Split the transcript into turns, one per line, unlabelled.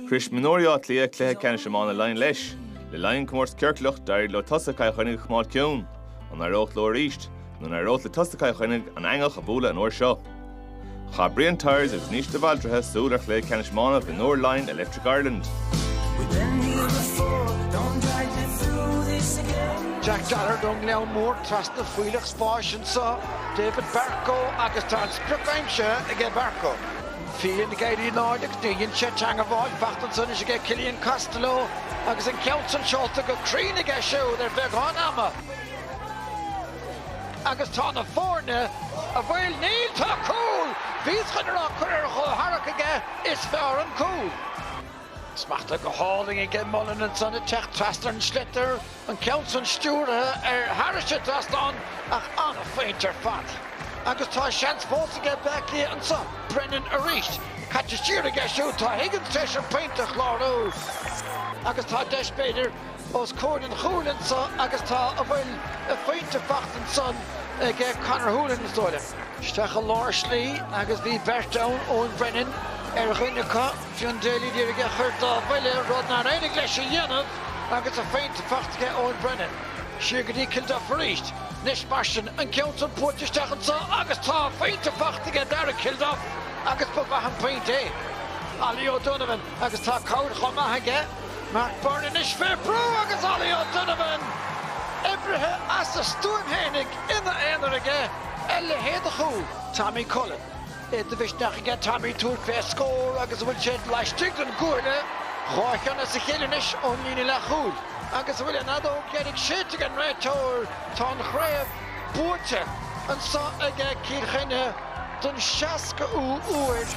Chris Mionúr Cliath Cliath Iomána line leis. Le line comórtas ceircleach dair le tosacha Chainnigh chmáil ciún, an arócht lór ríist, nó arócht le tosacha Chainnigh an angach a bhúla an uair seo. Cha brion tires is níos de bhaldrathe súlach le Cliath Iomána Mionúr line Electric Ireland.
Jack Dollar dong Leon Moore trust the Fuilach Spashin saw David Barco Augustan Sprukheimsha again Barco. Feeling the Gaidi Nordic, Dean Chetang of all Bachtonson is again Killian Costello, Agus and Council Schultz go Chainnigh show their big on Amma. Agus Tana Forna, a well Neil to cool, Vieskinner Haraka is fair and cool. Smacht go hauling again Mullen and Son Tech Traster and Schlitter and Council Stewart Harris Traston on a fainter fat. Agus tá chance both to get back here and so Brennan Arish catch a steer to get shoot to Higgins session paint the Chloro. Agus tá Desh Bader os Corn and Hoolan so Agus tá a fainter fat and son get Connor Hoolan story. Stachel Lorsley Agus V Bertown Owen Brennan Rinneca John Daly did get hurt Wille Rodnar English Yanov Agus a fainter fat to get Owen Brennan. Shigadi killed off for East. Nish Bastion and Council put just taken so August Top faint to fuck to get there killed off. August put back and paint Ali O'Donovan, August Top Cowd Homahaga, Mark Byrne Nish Fair Pro, August Ali O'Donovan. Ebrahim as a Stuart Hennig in the end of the game. Elle Head the Hole, Tommy Cullen. The division again, Tommy Tour first score, August will shed Lash Tigton Gurle. Roykan as a Hillinish only in La Hole. Agus will another getting shit again right tower Ton Craobh Boorte and so again Chainnigh Dun Shaska Uward